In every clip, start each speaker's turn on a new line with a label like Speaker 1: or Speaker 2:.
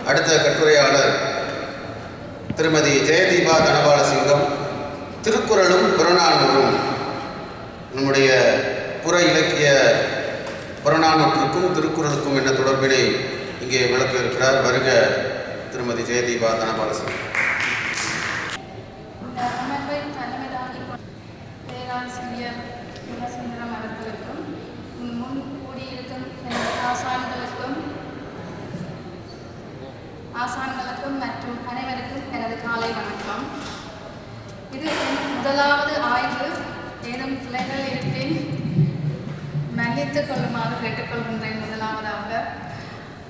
Speaker 1: அடுத்த கட்டுரையாளர் திருமதி ஜெயதீபா தனபாலசிங்கம். திருக்குறளும் புறநானூறும், நம்முடைய புற இலக்கிய புறநானூற்றுக்கும் திருக்குறளுக்கும் என்ன தொடர்பினை இங்கே விளக்க இருக்கிறார். வருக திருமதி ஜெயதீபா தனபாலசிங்கம்.
Speaker 2: பேராசிரியர் குணசுந்தரம் அவர்களுக்கும் முன் கூடியிருக்கும் ஆசான்களுக்கும் மற்றும் அனைவருக்கும் எனது காலை வணக்கம். இது முதலாவது ஆய்வு. ஏதும் பிள்ளைகள் இருப்பின் மன்னித்துக் கொள்ளுமாறு கேட்டுக்கொள்கின்றேன். முதலாவதாக,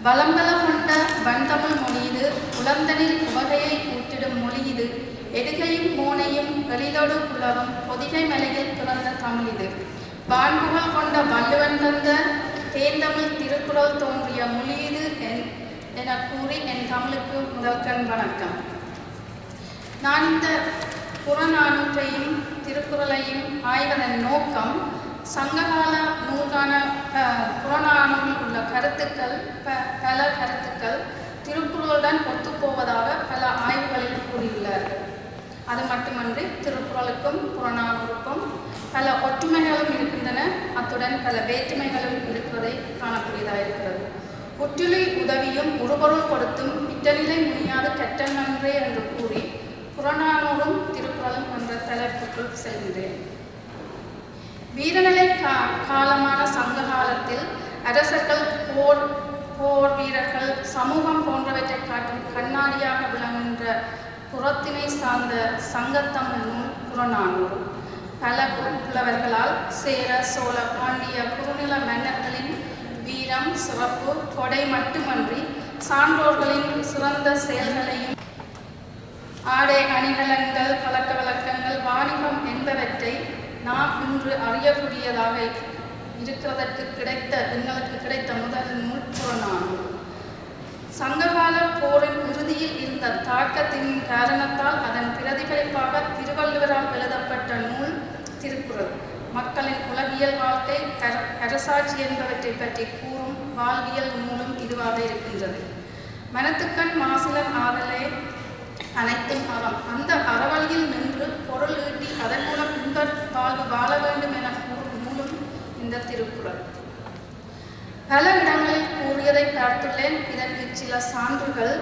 Speaker 2: வளம்பல கொண்ட வன்தமிழ் மொழியிது, உளந்தனில் உவகையை கூட்டிடும் மொழியிது, எதுகையும் மோனையும் எழிலோடு புலவும் பொதிகை மலையில் பிறந்த தமிழ் இது. வான்புகழ் கொண்ட வள்ளுவன் தந்த தேந்தமிழ் திருக்குறள் தோன்றிய மொழியிது என கூறி என் தமிழுக்கு முதல்கண் வணக்கம். நான் இந்த புறநானூற்றையும் திருக்குறளையும் ஆய்வதன் நோக்கம், சங்ககால நூல்கான புறநானூரில் உள்ள கருத்துக்கள் பல கருத்துக்கள் திருக்குறளுடன் ஒத்துப்போவதாக பல ஆய்வுகளில் கூறியுள்ளார்கள். அது மட்டுமன்றி திருக்குறளுக்கும் புறநானூறுக்கும் பல ஒற்றுமைகளும் இருக்கின்றன, அத்துடன் பல வேற்றுமைகளும் இருக்கிறதை காணக்கூடியதாக இருக்கிறது. ஒற்றுமை உதவியும் உருபொருள் கொடுத்தும் இட்டநிலை முனியாது கற்றல் நன்றே என்று கூறி புறநானூறும் திருக்குறளும் என்ற தலைப்புக்குள் செல்கின்றேன். வீரநிலை காலமான சங்க காலத்தில் அரசர்கள், போர் வீரர்கள், சமூகம் போன்றவற்றை காட்டும் கண்ணாடியாக விளங்குகின்ற புறத்தினை சார்ந்த சங்கத்தமிழ் நூல் புறநானூறு. பல புலவர்களால் சேர, சோழ, பாண்டிய குறுநில மன்னர்களின் வீரம், சிறப்பு, கொடை மட்டுமன்றி சான்றோர்களின் சிறந்த செயல்களையும் ஆடை அணிகலன்கள், பழக்க வழக்கங்கள், வாணிபம் என்பவற்றை நாம் இன்று அறியக்கூடியதாக இருக்கிறதற்கு எங்களுக்கு கிடைத்த முதல் நூல் புறநானூறு. சங்ககால போரின் இறுதியில் இருந்த தாக்கத்தின் காரணத்தால் அதன் பிரதிபலிப்பாக திருவள்ளுவரால் எழுதப்பட்ட நூல் திருக்குறள். மக்களின் உலகியல் வாழ்க்கை, அரசாட்சி என்பவற்றை பற்றி கூறும் வாழ்வியல் நூலும் இதுவாக இருக்கின்றது. மனத்துக்கண் மாசிலன் ஆதலே அனைத்தும் அறம், அந்த அறவழியில் நின்று பொருள் ஈட்டி அதன் மூலம் இன்ப வாழ்வு வாழ வேண்டும் என கூறும் நூலும் இந்த திருக்குறள். பல இடங்களில் கூறியதை பார்த்துள்ளேன். இதற்கு சில சான்றுகள்.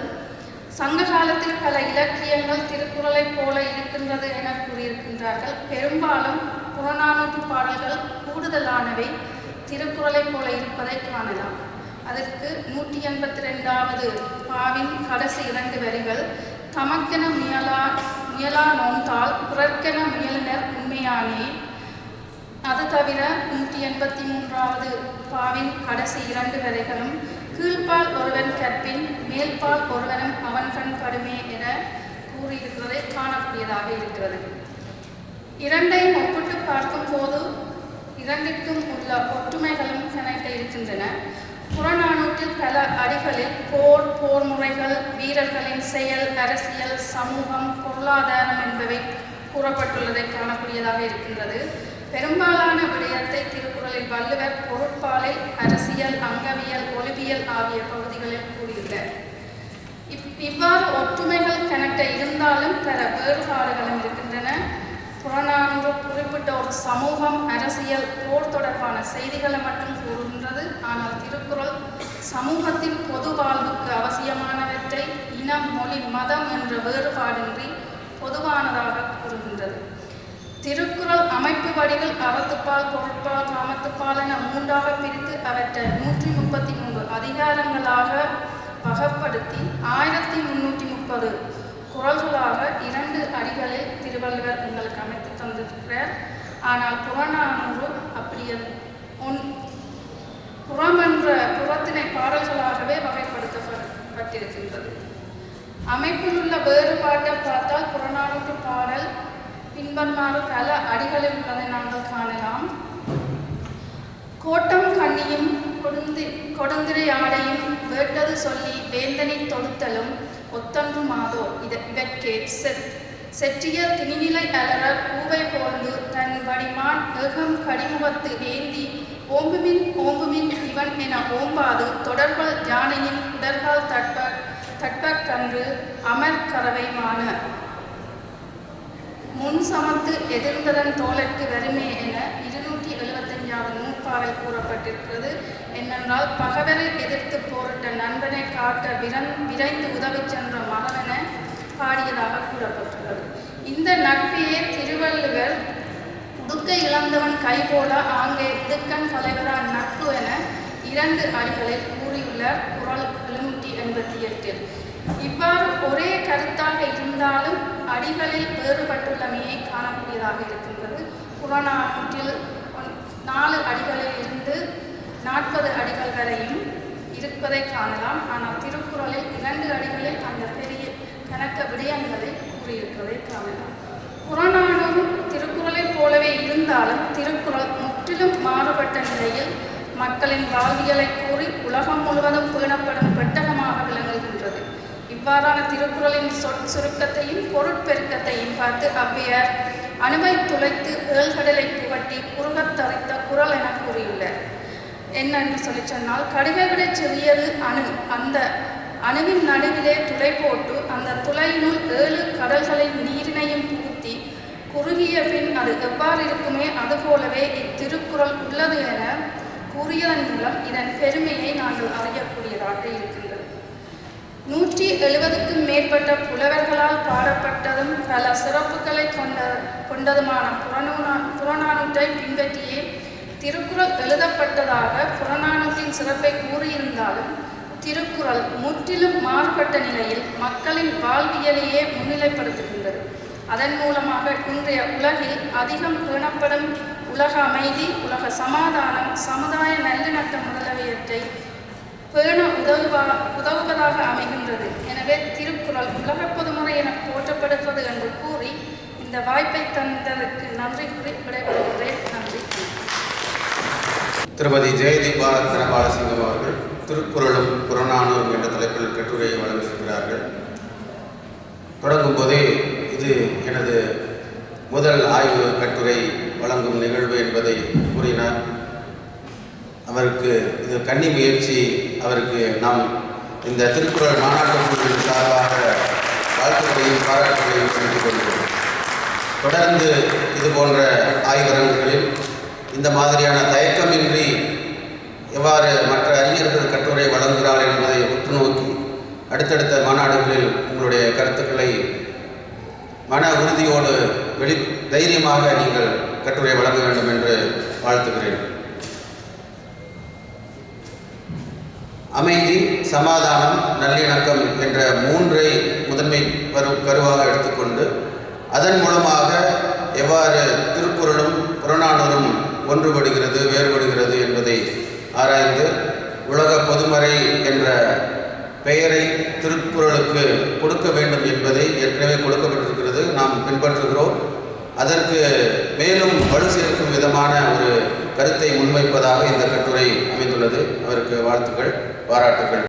Speaker 2: சங்க காலத்தில் பல இலக்கியங்கள் திருக்குறளைப் போல இருக்கின்றது என கூறியிருக்கின்றார்கள். பெரும்பாலும் புறநானூற்று பாடல்கள் கூடுதலானவை திருக்குறளைப் போல இருப்பதை காணலாம். அதற்கு 182வது பாவின் கடைசி 2 வரிகள், தமக்கென முயலா நோந்தால் பிறர்க்கென முயலினர் உண்மையானே. அது தவிர 183வது பாவின் கடைசி 2 வரிகளும், கீழ்ப்பால் ஒருவன் கற்பின் மேல்பால் ஒருவனும் அவன் கண் படுமே என கூறியிருக்கிறதை காணக்கூடியதாக இருக்கிறது. இரண்டையும் ஒப்பிட்டு பார்க்கும் போது இரண்டிற்கும் உள்ள ஒற்றுமைகளும் கணக்க இருக்கின்றன. புறநானூற்றில் பல அடிகளில் போர் முறைகள், வீரர்களின் செயல், அரசியல், சமூகம், பொருளாதாரம் என்பவை கூறப்பட்டுள்ளதை காணக்கூடியதாக இருக்கின்றது. பெரும்பாலான விடயத்தை திருக்குறளில் வள்ளுவர் பொருட்பாலில், அரசியல், அங்கவியல், ஒளிவியல் ஆகிய பகுதிகளில் கூறியுள்ளார். இவ்வாறு ஒற்றுமைகள் கணக்க இருந்தாலும் பல வேறுபாடுகளும் இருக்கின்றன. புறநானூறு குறிப்பிட்ட ஒரு சமூகம், அரசியல், போர் தொடர்பான செய்திகளை மட்டும் கூறுகின்றது. ஆனால் திருக்குறள் சமூகத்தின் பொது வாழ்வுக்கு அவசியமானவற்றை இனம், மொழி, மதம் என்ற வேறுபாடின்றி பொதுவானதாக கூறுகின்றது. திருக்குறள் அமைப்பு வடிவில் அறத்துப்பால், பொருட்பால், காமத்துப்பால் என 3ஆக பிரித்து அவற்றை 133 அதிகாரங்களாக வகைப்படுத்தி 1330 குறள்களாக 2 அடிகளில் திருவள்ளுவர் எங்களுக்கு அமைத்து தந்திருக்கிறார். ஆனால் புறநானூறு அப்படியே புறம் என்ற புறத்தினை பாடல்களாகவே வகைப்படுத்தப்பட்டிருக்கின்றது. அமைப்பில் உள்ள வேறுபாட்டை பார்த்தால் புறநானூற்று பாடல் பின்வருமாறு பல அடிகளில் உள்ளதை நாங்கள் காணலாம். கோட்டம் கண்ணியும் கொடுந்திரை ஆடையும் வேட்டது சொல்லி வேந்தனை தொடுத்தலும் ஒத்தன்று மாதோ இவற்கே செற்றிய திணிநிலை அலற கூவை போன்று தன் வடிமான் ஏகம் கடிமுகத்து ஏந்தி ஓம்புமின் இவன் என ஓம்பாது தொடர்கள் யானையின் குடர்கள் தட்ட கன்று அமர் கறவைமான முன் சமத்து எதிர்ந்ததன் தோழற்கு வருமே என 275வது நூற்பாவில் கூறப்பட்டிருக்கிறது. என்னென்றால் பகவரை எதிர்த்து போரிட்ட நண்பனை காட்ட விரைந்து உதவி சென்ற மகனென பாடியதாக கூறப்பட்டுள்ளது. இந்த நட்பையே திருவள்ளுவர் உடுக்கை இழந்தவன் கைபோல ஆங்கே இடுக்கன் தலைவரான் நட்பு என 2 அடிகளில் கூறியுள்ளார் குறள் 788. இவ்வாறு ஒரே கருத்தாக இருந்தாலும் அடிகளில் வேறுபட்டுள்ளமையை காணக்கூடியதாக இருக்கின்றது. புறநானூற்றில் 4 அடிகளில் இருந்து 40 அடிகள் வரையும் இருப்பதை காணலாம். ஆனால் திருக்குறளில் 2 அடிகளில் அந்த பெரிய கணக்க விடயங்களை கூறியிருப்பதை காணலாம். புறநானூறும் திருக்குறளைப் போலவே இருந்தாலும் திருக்குறள் முற்றிலும் மாறுபட்ட நிலையில் மக்களின் வாழ்வியலை கூறி உலகம் முழுவதும் பேணப்படும் பெட்டகமாக விளங்குகின்றது. இவ்வாறான திருக்குறளின் சுருக்கத்தையும் பொருட்பெருக்கத்தையும் பார்த்து ஔவையார் அணுவை துளைத்து ஏழ்கடலை புகட்டி குறுகத் தரித்த குறள் என கூறியுள்ளார். என்னென்று சொல்லி சொன்னால், கடுகை விட சிறியது அணு. அந்த அணுவின் நடுவிலே துளை போட்டு அந்த துளையினுள் 7 கடல்களின் நீரினையும் புகுத்தி குறுகிய பின் அது எவ்வாறு இருக்குமே அதுபோலவே இத்திருக்குறள் உள்ளது என கூறியதன் மூலம் இதன் பெருமையை நாங்கள் அறியக்கூடியதாக இருக்கின்றது. 170க்கும் மேற்பட்ட புலவர்களால் பாடப்பட்டதும் பல சிறப்புகளை கொண்டதுமான புறநானூற்றை பின்பற்றியே திருக்குறள் எழுதப்பட்டதாக புறநானூற்றின் சிறப்பை கூறியிருந்தாலும் திருக்குறள் முற்றிலும் மாறுபட்ட நிலையில் மக்களின் வாழ்வியலையே முன்னிலைப்படுத்துகின்றது. அதன் மூலமாக இன்றைய உலகில் அதிகம் பேணப்படும் உலக அமைதி, உலக சமாதானம், சமுதாய நல்லிணக்கம் முதலியவற்றை பேண உதவுவதாக அமைகின்றது. எனவே திருக்குறள் உலக பொதுமுறை என போற்றப்படுகிறது என்று கூறி இந்த வாய்ப்பை தந்ததற்கு நன்றி கூறி விடைபெறுகின்றேன். நன்றி.
Speaker 1: திருமதி ஜெயதீபா தனபாலசிங்கம் அவர்கள் திருக்குறளும் புறநானூறும் என்ற தலைப்பில் கட்டுரையை வழங்கியிருக்கிறார்கள். தொடங்கும் போதே இது எனது முதல் ஆய்வு கட்டுரை வழங்கும் நிகழ்வு என்பதை கூறினார். அவருக்கு இது கன்னி முயற்சி. அவருக்கு நாம் இந்த திருக்குறள் மாநாட்டு குழுவின் சார்பாக வாழ்த்துக்களையும் பாராட்டுகளையும் தெரிவித்துக் கொள்கிறோம். தொடர்ந்து இது போன்ற ஆய்வரங்குகளில் இந்த மாதிரியான தயக்கமின்றி எவ்வாறு மற்ற அறிஞர்கள் கட்டுரை வழங்குகிறார்கள் என்பதை உற்று நோக்கி அடுத்தடுத்த மாநாடுகளில் உங்களுடைய கருத்துக்களை மன உறுதியோடு தைரியமாக நீங்கள் கட்டுரை வழங்க வேண்டும் என்று வாழ்த்துகிறேன். அமைதி, சமாதானம், நல்லிணக்கம் என்ற 3ஐ முதன்மை கருவாக எடுத்துக்கொண்டு அதன் மூலமாக எவ்வாறு திருக்குறளும் புறநானூறும் ஒன்றுபடுகிறது, வேறுபடுகிறது என்பதை ஆராய்ந்து உலக பொதுமறை என்ற பெயரை திருக்குறளுக்கு கொடுக்க வேண்டும் என்பதை ஏற்கனவே கொடுக்கப்பட்டிருக்கிறது, நாம் பின்பற்றுகிறோம். அதற்கு மேலும் வலு சேர்க்கும் விதமான ஒரு கருத்தை முன்வைப்பதாக இந்த கட்டுரை அமைந்துள்ளது. அவருக்கு வாழ்த்துக்கள், பாராட்டுக்கள்.